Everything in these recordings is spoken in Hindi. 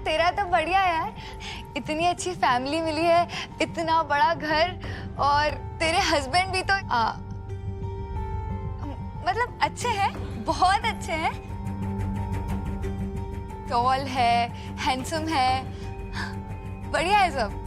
तेरा तो बढ़िया है यार, इतनी अच्छी फैमिली मिली है, इतना बड़ा घर, और तेरे हस्बैंड भी तो मतलब अच्छे हैं, बहुत अच्छे हैं, टॉल है, हैंडसम है, बढ़िया है सब।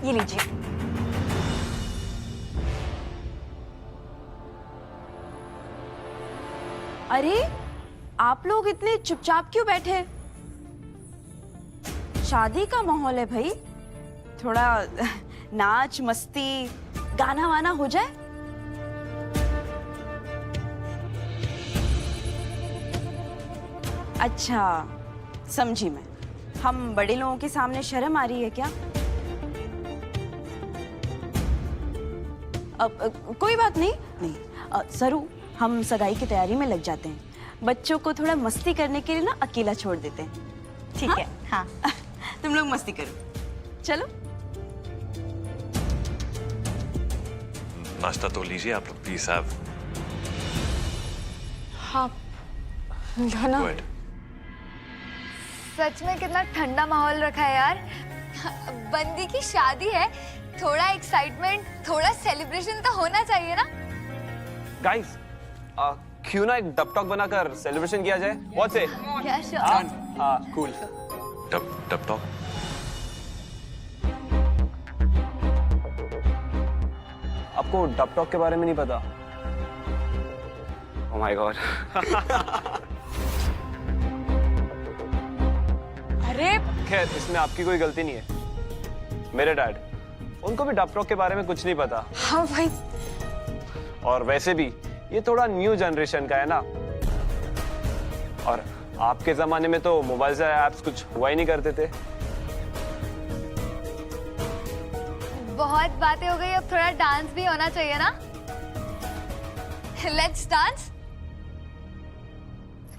ये लीजिए। अरे आप लोग इतने चुपचाप क्यों बैठे? शादी का माहौल है भाई, थोड़ा नाच मस्ती गाना वाना हो जाए। अच्छा समझी मैं, हम बड़े लोगों के सामने शर्म आ रही है क्या? अब कोई बात नहीं सरू, हम सगाई की तैयारी में लग जाते हैं, बच्चों को थोड़ा मस्ती करने के लिए ना अकेला छोड़ देते हैं। ठीक है? हाँ तुम लोग मस्ती करो, चलो। नाश्ता तो लीजिए आप लोग, प्लीज साहब। हाँ ना, सच में कितना ठंडा माहौल रखा है यार। बंदी की शादी है, थोड़ा एक्साइटमेंट, थोड़ा सेलिब्रेशन तो होना चाहिए ना। गाइस, क्यों ना एक डब टॉक बनाकर सेलिब्रेशन किया जाए? What's it? हाँ कूल। Dub talk. आपको डब टॉक के बारे में नहीं पता? Oh my God. अरे खैर इसमें आपकी कोई गलती नहीं है, मेरे डैड, उनको भी डब टॉक के बारे में कुछ नहीं पता। हाँ भाई, और वैसे भी ये थोड़ा न्यू जनरेशन का है ना, और आपके जमाने में तो मोबाइल से ऐप्स कुछ हुआ ही नहीं करते थे। बहुत बातें हो गई, अब थोड़ा डांस भी होना चाहिए ना। Let's dance,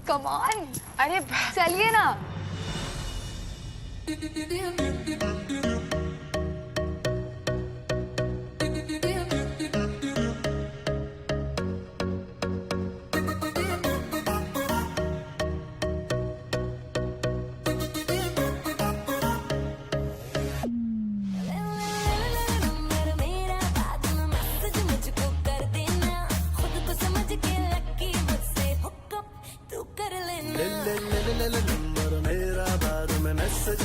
come on. अरे चलिए ना।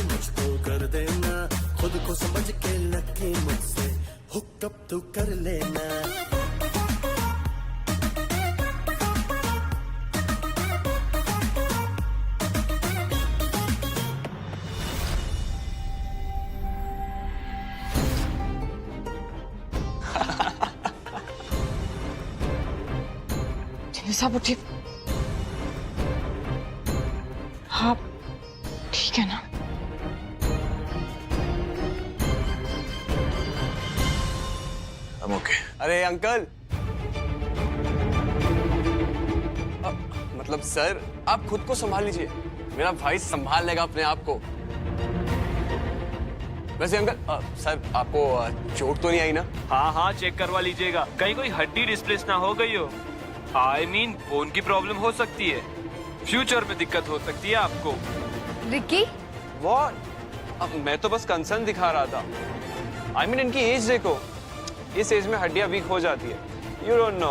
मुझको कर देना, खुद को समझ के लकी मुझसे हुकअप तू कर लेना। सब उठी? हाँ ठीक है ना। ओके। अरे अंकल, मतलब सर, आप खुद को संभाल लीजिए, मेरा भाई संभाल लेगा अपने आप को। वैसे अंकल, सर आपको चोट तो नहीं आई ना? हाँ हाँ चेक करवा लीजिएगा, कहीं कोई हड्डी डिस्प्लेस ना हो गई हो। आई मीन बोन की प्रॉब्लम हो सकती है, फ्यूचर में दिक्कत हो सकती है आपको। Ricky, what? अब मैं तो बस कंसर्न दिखा रहा था। आई मीन इनकी एज देखो, इस एज में हड्डियां वीक हो जाती है। You don't know.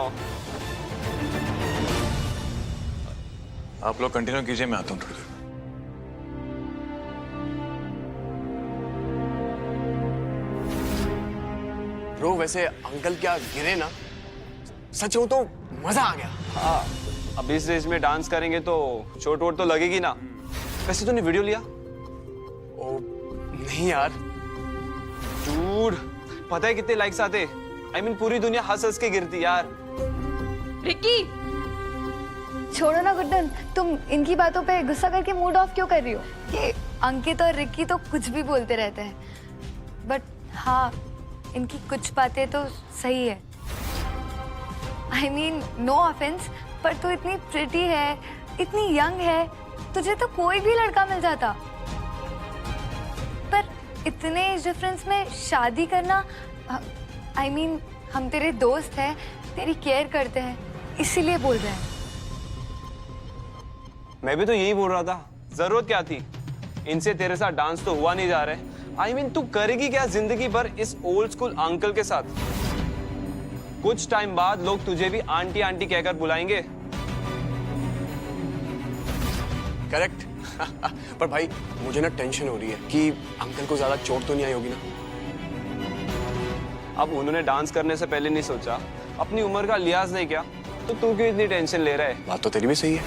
आप लोग कंटिन्यू कीजिए, मैं आता हूँ थोड़ी देर। ब्रो वैसे अंकल क्या गिरे ना, सच हो तो मजा आ गया। हाँ, अब इस एज में डांस करेंगे तो चोट वोट तो लगेगी ना। वैसे तूने वीडियो लिया? ओ नहीं यार डूड, पता है कितने लाइक्स आते? आई मीन पूरी दुनिया हंस हंस के गिरती यार। रिकी छोड़ो ना गुड्डन, तुम इनकी बातों पे गुस्सा करके मूड ऑफ क्यों कर रही हो? ये अंकित और रिकी तो कुछ भी बोलते रहते हैं, बट हाँ इनकी कुछ बातें तो सही है। आई मीन नो ऑफेंस, पर तू इतनी प्रिटी है, इतनी यंग है, तुझे तो कोई भी लड़का मिल जाता, पर इतने एज डिफरेंस में शादी करना I mean, हम तेरे दोस्त हैं, तेरी केयर करते हैं, इसीलिए बोल रहे हैं। मैं भी तो यही बोल रहा था, जरूरत क्या थी? इनसे तेरे साथ डांस तो हुआ नहीं जा रहा है। I mean, तू करेगी क्या जिंदगी भर इस ओल्ड स्कूल अंकल के साथ? कुछ टाइम बाद लोग तुझे भी आंटी आंटी कहकर बुलाएंगे। करेक्ट। पर भाई मुझे ना टेंशन हो रही है कि अंकल को ज्यादा चोट तो नहीं आई होगी ना। अब उन्होंने डांस करने से पहले नहीं सोचा, अपनी उम्र का लिहाज नहीं किया, तो तू क्यों इतनी टेंशन ले रहा है? बात तो तेरी भी सही है।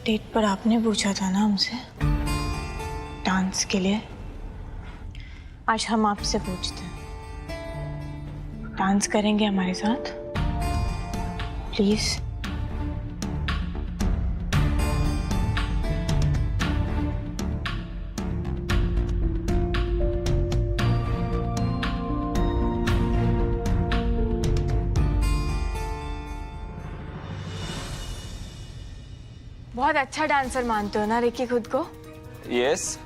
डेट पर आपने पूछा था ना हमसे डांस के लिए, आज हम आपसे पूछते हैं, डांस करेंगे हमारे साथ प्लीज? बहुत अच्छा डांसर मानते हो ना रिकी खुद को? यस।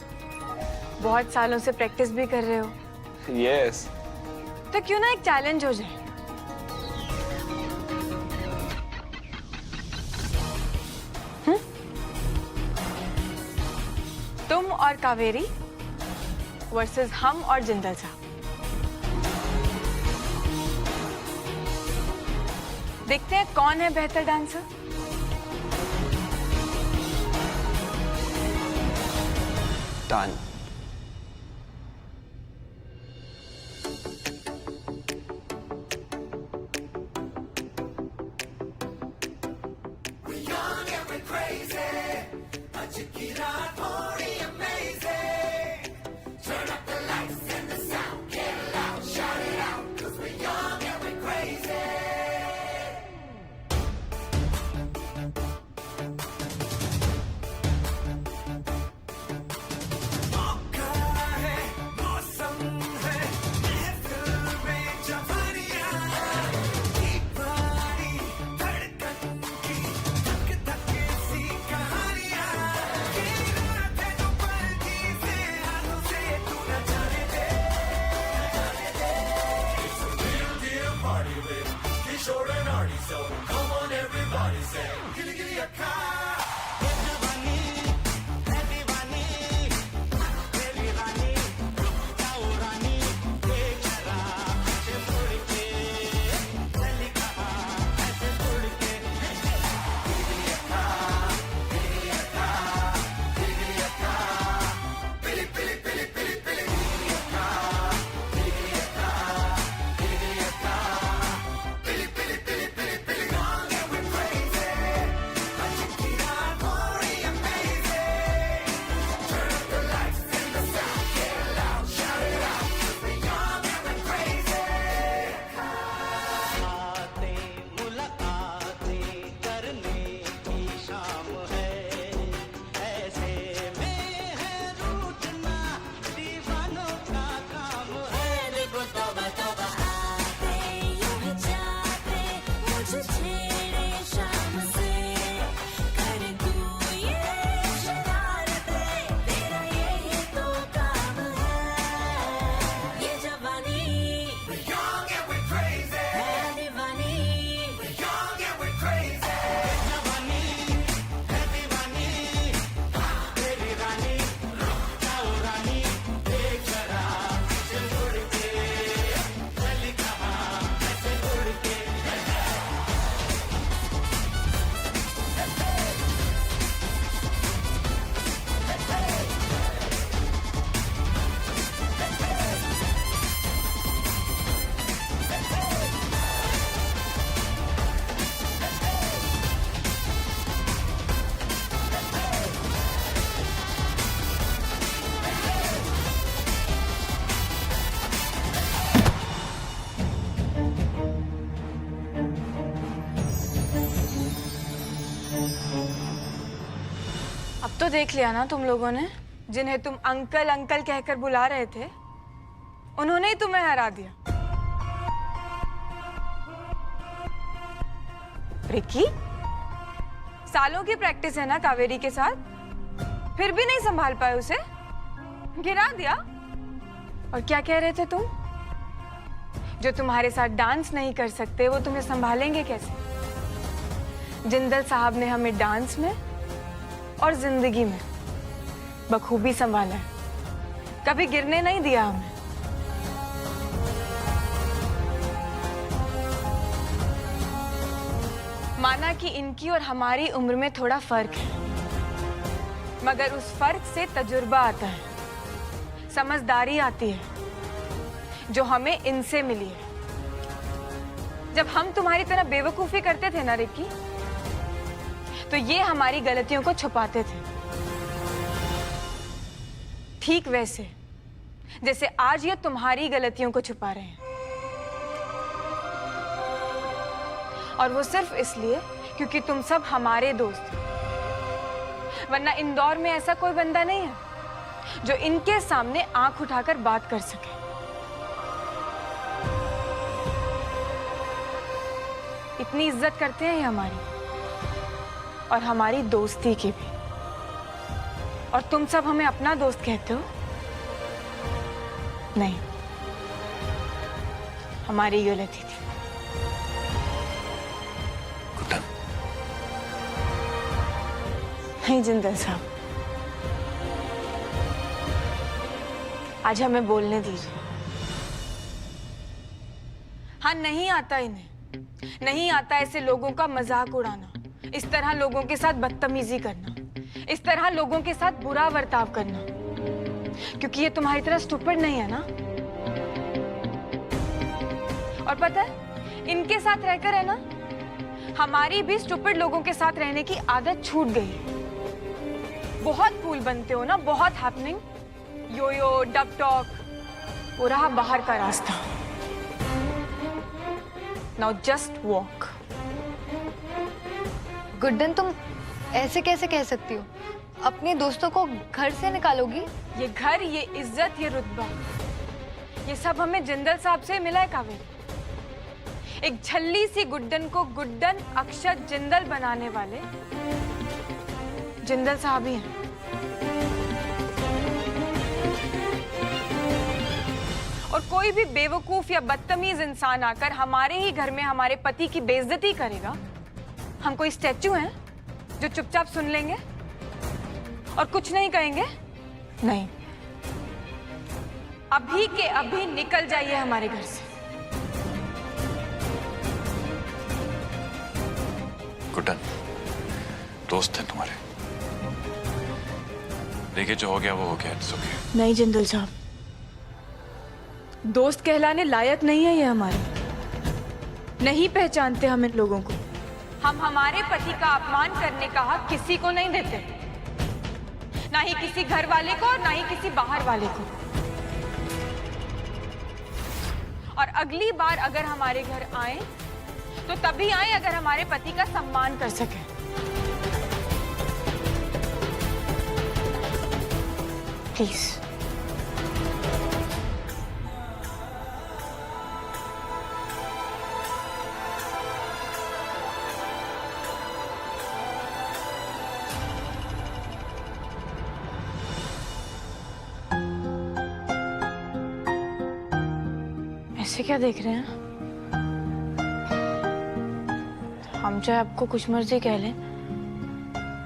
बहुत सालों से प्रैक्टिस भी कर रहे हो। यस। तो क्यों ना एक चैलेंज हो जाए? तुम और कावेरी वर्सेस हम और जिंदल साहब। देखते हैं कौन है बेहतर डांसर। डन। अब तो देख लिया ना तुम लोगों ने, जिन्हें तुम अंकल अंकल कहकर बुला रहे थे उन्होंने ही तुम्हें हरा दिया। रिकी, सालों की प्रैक्टिस है ना कावेरी के साथ, फिर भी नहीं संभाल पाए उसे, गिरा दिया। और क्या कह रहे थे तुम? जो तुम्हारे साथ डांस नहीं कर सकते वो तुम्हें संभालेंगे कैसे? जिंदल साहब ने हमें डांस में और जिंदगी में बखूबी संभाला है, कभी गिरने नहीं दिया हमें। माना कि इनकी और हमारी उम्र में थोड़ा फर्क है, मगर उस फर्क से तजुर्बा आता है, समझदारी आती है, जो हमें इनसे मिली है। जब हम तुम्हारी तरह बेवकूफी करते थे ना रिक्की, तो ये हमारी गलतियों को छुपाते थे, ठीक वैसे जैसे आज ये तुम्हारी गलतियों को छुपा रहे हैं। और वो सिर्फ इसलिए क्योंकि तुम सब हमारे दोस्त हो, वरना इंदौर में ऐसा कोई बंदा नहीं है जो इनके सामने आंख उठाकर बात कर सके। इतनी इज्जत करते हैं ये हमारी और हमारी दोस्ती की भी। और तुम सब हमें अपना दोस्त कहते हो? नहीं, हमारी गलती थी। गुड्डन, नहीं जिंदल साहब, आज हमें बोलने दीजिए। हाँ, नहीं आता इन्हें, नहीं आता ऐसे लोगों का मजाक उड़ाना, इस तरह लोगों के साथ बदतमीजी करना, इस तरह लोगों के साथ बुरा बर्ताव करना, क्योंकि ये तुम्हारी तरह स्टूपिड नहीं है ना। और पता है, इनके साथ रहकर है ना, हमारी भी स्टूपिड लोगों के साथ रहने की आदत छूट गई है। बहुत कूल बनते हो ना, बहुत हैपनिंग, योयो, डब टॉक, वो रहा बाहर का रास्ता। Now just walk. गुड्डन, तुम ऐसे कैसे कह सकती हो? अपने दोस्तों को घर से निकालोगी? ये घर, ये इज्जत, ये रुतबा, ये सब हमें जिंदल साहब से मिला है कावेरी। एक झल्ली सी गुड्डन को गुड्डन अक्षत जिंदल बनाने वाले जिंदल साहब ही हैं। और कोई भी बेवकूफ या बदतमीज इंसान आकर हमारे ही घर में हमारे पति की बेइज्जती करेगा, हम कोई स्टैचू हैं जो चुपचाप सुन लेंगे और कुछ नहीं कहेंगे? नहीं, अभी के अभी निकल जाइए हमारे घर से। गुड्डन, दोस्त है तुम्हारे, देखिए जो हो गया वो हो गया, इट्स ओके। नहीं जिंदल साहब, दोस्त कहलाने लायक नहीं है ये हमारे, नहीं पहचानते हम इन लोगों को। हम हमारे पति का अपमान करने का हक किसी को नहीं देते, ना ही किसी घर वाले को और ना ही किसी बाहर वाले को। और अगली बार अगर हमारे घर आए तो तभी आए अगर हमारे पति का सम्मान कर सके। प्लीज। ऐसे क्या देख रहे हैं? हम चाहे आपको कुछ मर्जी कह लें,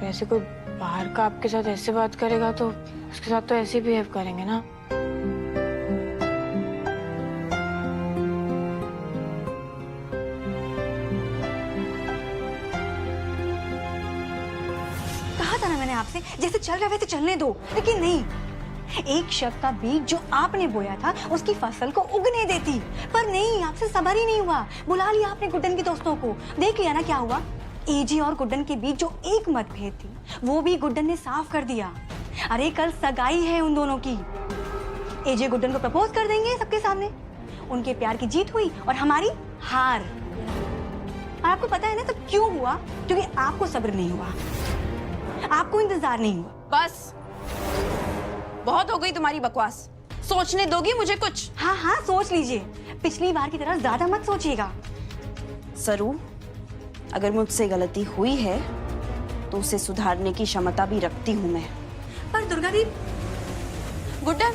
वैसे कोई बाहर का आपके साथ ऐसे बात करेगा तो उसके साथ तो ऐसे बिहेव करेंगे ना। कहा था ना मैंने आपसे, जैसे चल रहा है वैसे चलने दो, लेकिन नहीं। एक शब्द का बीज जो आपने बोया था उसकी फसल को उगने देती, पर नहीं, आपसे सबर ही नहीं हुआ। बुला लिया आपने गुड्डन के दोस्तों को, देख लिया ना क्या हुआ। एजी और गुड्डन के बीच जो एक मतभेद थी वो भी गुड्डन ने साफ कर दिया। अरे कल सगाई है उन दोनों की, एजी गुड्डन को प्रपोज कर देंगे सबके सामने। उनके प्यार की जीत हुई और हमारी हार। और आपको पता है ना सब क्यों हुआ? क्योंकि आपको सब्र नहीं हुआ, आपको इंतजार नहीं हुआ। बस बहुत हो गई तुम्हारी बकवास, सोचने दोगी मुझे कुछ? हाँ हाँ सोच लीजिए, पिछली बार की तरह ज्यादा मत सोचिएगा। सरू, अगर मुझसे गलती हुई है तो उसे सुधारने की क्षमता भी रखती हूँ मैं। पर दुर्गा दी, गुड्डन,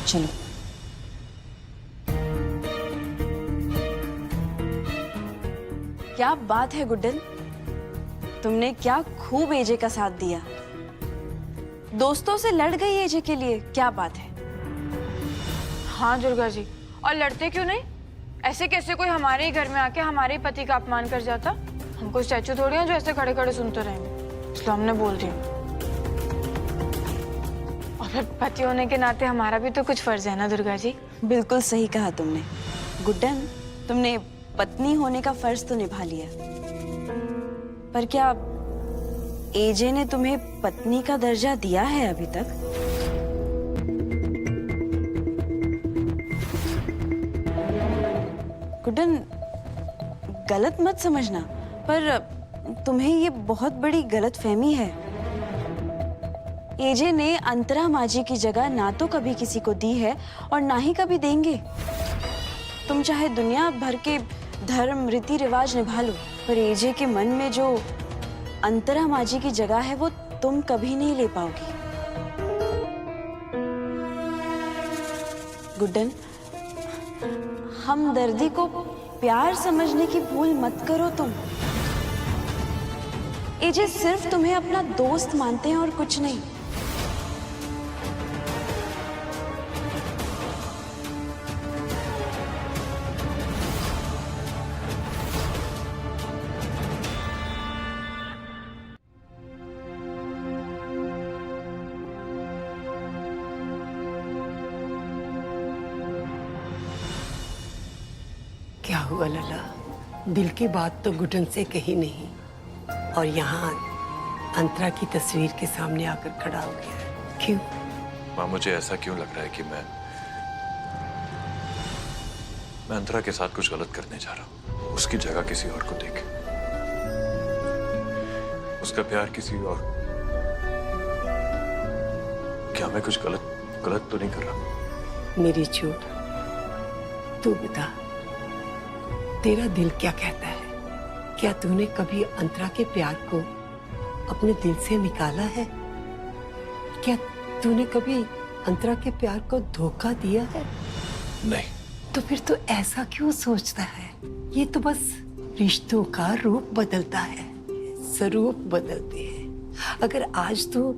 चलो। क्या बात है गुड्डन, तुमने क्या खूब एजे का साथ दिया। दोस्तों से लड़ गई एजे के लिए, क्या बात है। हाँ दुर्गा जी, और लड़ते क्यों नहीं? ऐसे कैसे कोई हमारे ही घर में आके हमारे ही पति का अपमान कर जाता? हम कोई स्टैचू थोड़ी हैं जो ऐसे खड़े खड़े सुनते रहेंगे, इसलिए हमने बोल दिया। और फिर पति होने के नाते हमारा भी तो कुछ फर्ज है ना दुर्गा जी। बिल्कुल सही कहा तुमने गुड्डन, तुमने पत्नी होने का फर्ज तो निभा लिया, पर क्या एजे ने तुम्हें पत्नी का दर्जा दिया है अभी तक? गुड्डन, गलत मत समझना, पर तुम्हें ये बहुत बड़ी गलतफहमी है। एजे ने अंतरा माजी की जगह ना तो कभी किसी को दी है और ना ही कभी देंगे। तुम चाहे दुनिया भर के धर्म रीति रिवाज निभा लो, पर एजे के मन में जो अंतरा माजी की जगह है वो तुम कभी नहीं ले पाओगी। गुड्डन, हमदर्दी को प्यार समझने की भूल मत करो तुम। एजे सिर्फ तुम्हें अपना दोस्त मानते हैं और कुछ नहीं। क्या हुआ लला? दिल की बात तो गुड्डन से कही नहीं और यहाँ अंतरा की तस्वीर के सामने आकर खड़ा हो गया है। क्यों? माँ, मुझे ऐसा क्यों लग रहा है कि मैं अंतरा के साथ कुछ गलत करने जा रहा हूँ। उसकी जगह किसी और को देके, उसका प्यार किसी और। क्या मैं कुछ गलत तो नहीं कर रहा? मेरी चोट, तू बता, तेरा दिल क्या कहता है? क्या तूने कभी अंतरा के प्यार को अपने दिल से निकाला है? क्या तूने कभी अंतरा के प्यार को धोखा दिया है? नहीं। तो फिर तू ऐसा क्यों सोचता है? ये तो बस रिश्तों का रूप बदलता है, स्वरूप बदलते हैं। अगर आज तू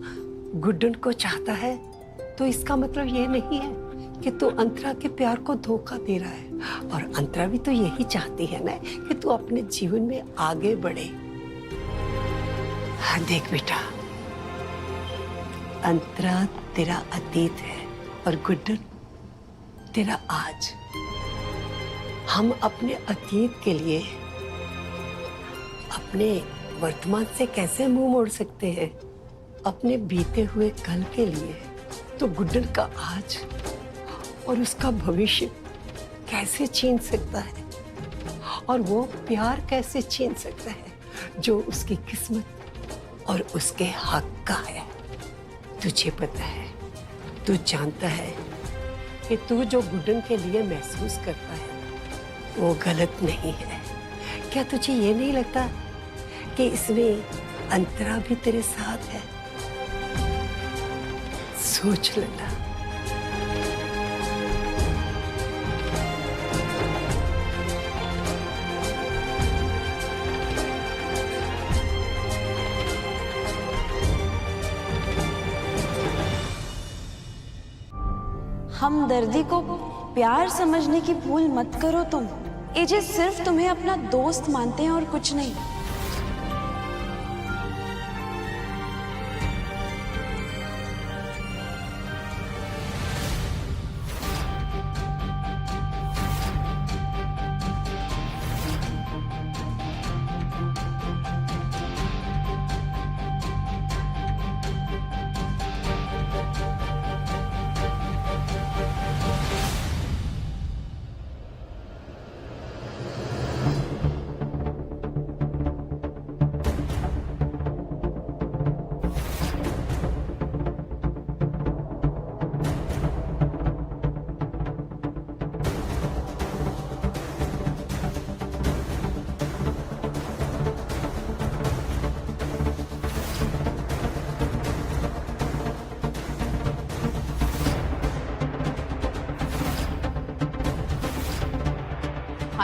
गुड्डन को चाहता है तो इसका मतलब ये नहीं है कि तू अंतरा के प्यार को धोखा दे रहा है। और अंतरा भी तो यही चाहती है ना कि तू अपने जीवन में आगे बढ़े। हाँ देख बेटा, अंतरा तेरा अतीत है और गुड्डन तेरा आज। हम अपने अतीत के लिए अपने वर्तमान से कैसे मुंह मोड़ सकते हैं? अपने बीते हुए कल के लिए तो गुड्डन का आज और उसका भविष्य कैसे छीन सकता है? और वो प्यार कैसे छीन सकता है जो उसकी किस्मत और उसके हक का है? तुझे पता है, तू जानता है कि तू जो गुड्डन के लिए महसूस करता है वो गलत नहीं है। क्या तुझे ये नहीं लगता कि इसमें अंतरा भी तेरे साथ है? सोच लेना। हमदर्दी को प्यार समझने की भूल मत करो तुम। एजे सिर्फ तुम्हें अपना दोस्त मानते हैं और कुछ नहीं।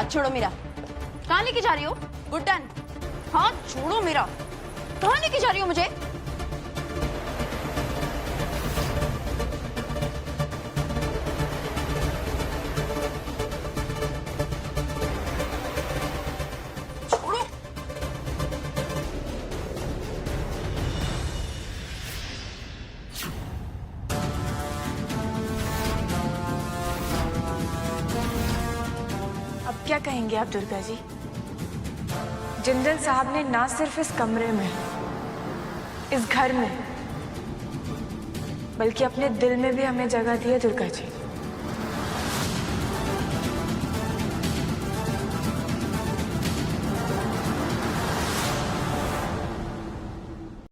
हाथ छोड़ो मेरा। कहाँ लेके जा रही हो? गुड्डन, हाथ छोड़ो मेरा। कहाँ लेके जा रही हो मुझे? छोड़ो। अब क्या कहेंगे आप दुर्गा जी? जिंदल साहब ने ना सिर्फ इस कमरे में, इस घर में, बल्कि अपने दिल में भी हमें जगह दी है दुर्गा जी।